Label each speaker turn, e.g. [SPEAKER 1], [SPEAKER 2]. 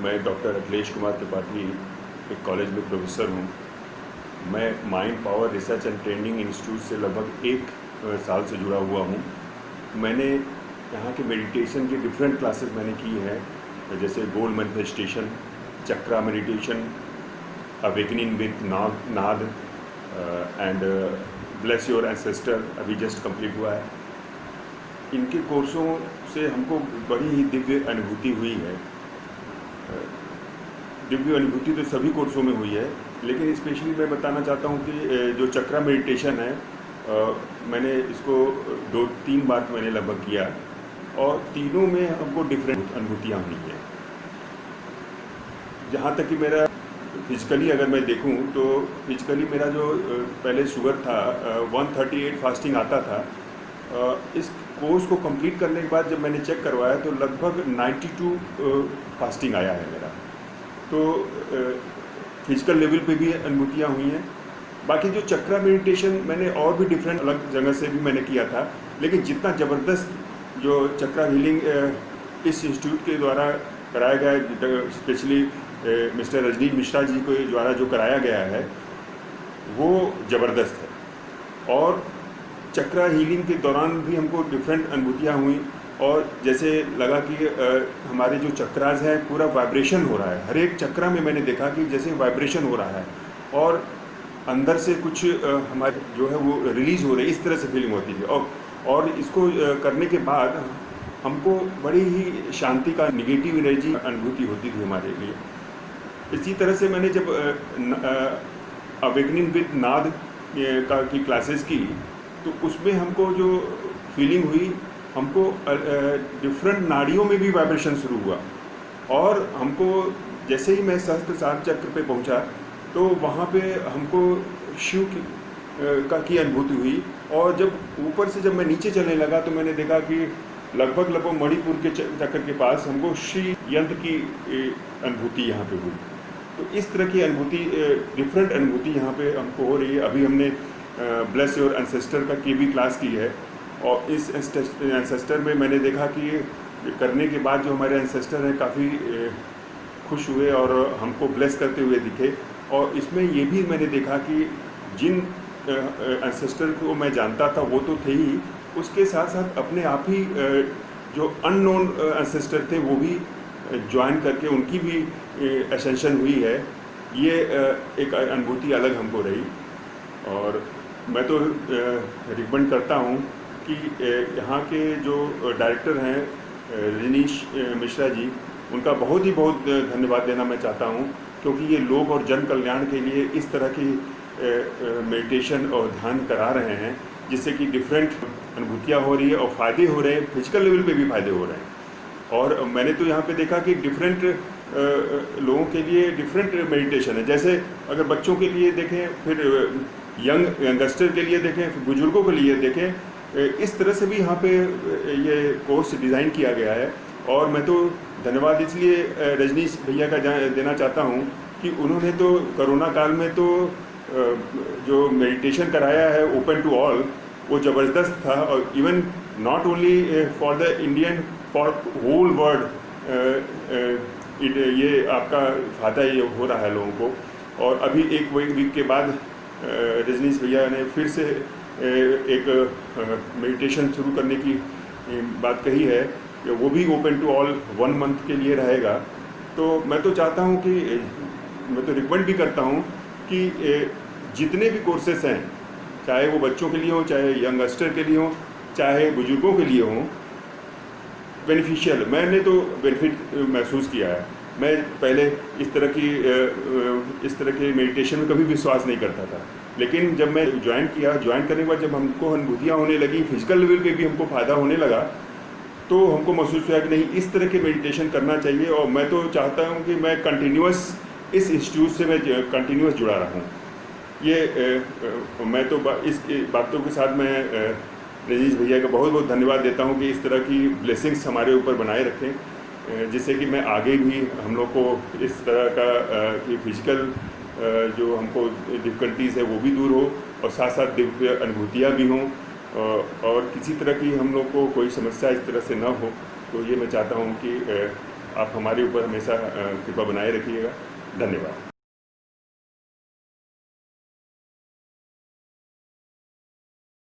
[SPEAKER 1] मैं डॉक्टर अखिलेश कुमार त्रिपाठी एक कॉलेज में प्रोफेसर हूँ। मैं mind power research and training institute से लगभग एक साल से जुड़ा हुआ हूँ। मैंने यहाँ के मेडिटेशन की डिफरेंट क्लासेस मैंने की है, जैसे goal manifestation, chakra meditation, awakening with nad and bless your ancestor अभी जस्ट कंप्लीट हुआ है। इनके कोर्सों से हमको बड़ी ही दिव्य अनुभूति हुई है। दिव्य अनुभूति तो सभी कोर्सों में हुई है, लेकिन स्पेशली मैं बताना चाहता हूँ कि जो चक्रा मेडिटेशन है, मैंने इसको 2-3 बार मैंने लगभग किया और तीनों में हमको डिफरेंट अनुभूतियाँ हुई हैं। जहाँ तक कि मेरा फिजिकली अगर मैं देखूँ तो फिजिकली मेरा जो पहले शुगर था 138 फास्टिंग आता था। इस कोर्स को कंप्लीट करने के बाद जब मैंने चेक करवाया तो लगभग 92 फास्टिंग आया है मेरा। तो फिजिकल लेवल पे भी अनुभूतियाँ हुई हैं। बाकी जो चक्रा मेडिटेशन मैंने और भी डिफरेंट अलग जगह से भी मैंने किया था, लेकिन जितना ज़बरदस्त जो चक्रा हीलिंग इस इंस्टीट्यूट के द्वारा कराया गया है, स्पेशली मिस्टर रजनीश मिश्रा जी के द्वारा जो कराया गया है, वो ज़बरदस्त है। और चक्रा हीलिंग के दौरान भी हमको डिफरेंट अनुभूतियाँ हुई और जैसे लगा कि हमारे जो चक्रास हैं पूरा वाइब्रेशन हो रहा है। हर एक चक्रा में मैंने देखा कि जैसे वाइब्रेशन हो रहा है और अंदर से कुछ हमारे जो है वो रिलीज़ हो रही है, इस तरह से फीलिंग होती है। और इसको करने के बाद हमको बड़ी ही शांति का निगेटिव एनर्जी अनुभूति होती थी हमारे लिए। इसी तरह से मैंने जब अवेकनिंग विद नाद की क्लासेस की तो उसमें हमको जो फीलिंग हुई, हमको डिफरेंट नाड़ियों में भी वाइब्रेशन शुरू हुआ और हमको जैसे ही मैं सहस्त्र चक्र पे पहुंचा तो वहाँ पे हमको शिव की अनुभूति हुई। और जब ऊपर से जब मैं नीचे चलने लगा तो मैंने देखा कि लगभग मणिपुर के चक्र के पास हमको श्री यंत्र की अनुभूति यहाँ पे हुई। तो इस तरह की अनुभूति, डिफरेंट अनुभूति यहाँ पे हमको हो रही है। अभी हमने ब्लेस योर एंसेस्टर की भी क्लास की है और इस एंसेस्टर में मैंने देखा कि करने के बाद जो हमारे एंसेस्टर हैं काफ़ी खुश हुए और हमको ब्लेस करते हुए दिखे। और इसमें ये भी मैंने देखा कि जिन एंसेस्टर को मैं जानता था वो तो थे ही, उसके साथ साथ अपने आप ही जो अननोन एंसेस्टर थे वो भी ज्वाइन करके उनकी भी एसेंशन हुई है। ये एक अनुभूति अलग हमको रही। और मैं तो रिकमेंड करता हूँ कि यहाँ के जो डायरेक्टर हैं रजनीश मिश्रा जी, उनका बहुत धन्यवाद देना मैं चाहता हूँ, क्योंकि ये लोग और जन कल्याण के लिए इस तरह की मेडिटेशन और ध्यान करा रहे हैं, जिससे कि डिफरेंट अनुभूतियाँ हो रही है और फ़ायदे हो रहे हैं, फिजिकल लेवल पे भी फ़ायदे हो रहे हैं। और मैंने तो यहाँ पे देखा कि डिफरेंट लोगों के लिए डिफरेंट मेडिटेशन है। जैसे अगर बच्चों के लिए देखें, फिर यंगस्टर के लिए देखें, फिर बुजुर्गों के लिए देखें, इस तरह से भी यहाँ पे ये कोर्स डिज़ाइन किया गया है। और मैं तो धन्यवाद इसलिए रजनीश भैया का देना चाहता हूँ कि उन्होंने तो कोरोना काल में तो जो मेडिटेशन कराया है ओपन टू ऑल, वो ज़बरदस्त था। और even not only for the Indian, for whole world ये आपका फ़ायदा ये हो रहा है लोगों को। और अभी एक वीक के बाद रजनीश भैया ने फिर से एक मेडिटेशन शुरू करने की बात कही है, वो भी ओपन टू ऑल 1 मंथ के लिए रहेगा। तो मैं तो चाहता हूँ कि मैं तो रिकमेंड भी करता हूँ कि जितने भी कोर्सेस हैं, चाहे वो बच्चों के लिए हो, चाहे यंगस्टर के लिए हो, चाहे बुजुर्गों के लिए हो, बेनिफिशियल, मैंने तो बेनिफिट महसूस किया है। मैं पहले इस तरह की मेडिटेशन में कभी विश्वास नहीं करता था, लेकिन जब मैं ज्वाइन करने के बाद जब हमको अनुभूतियाँ होने लगी, फिजिकल लेवल पे भी हमको फ़ायदा होने लगा, तो हमको महसूस हुआ कि नहीं, इस तरह के मेडिटेशन करना चाहिए। और मैं तो चाहता हूँ कि मैं कंटिन्यूस इस इंस्टीट्यूट से मैं कंटिन्यूस जुड़ा रहूँ। ये मैं तो इस बातों के साथ मैं रजनीश भैया का बहुत धन्यवाद देता हूँ कि इस तरह की ब्लेसिंग्स हमारे ऊपर बनाए रखें, जिससे कि मैं आगे भी हम लोग को इस तरह का कि फिजिकल जो हमको डिफ़िकल्टीज़ है वो भी दूर हो और साथ साथ दिव्य अनुभूतियाँ भी हों और किसी तरह की हम लोग को कोई समस्या इस तरह से ना हो। तो ये मैं चाहता हूँ कि आप हमारे ऊपर हमेशा कृपा बनाए रखिएगा। धन्यवाद।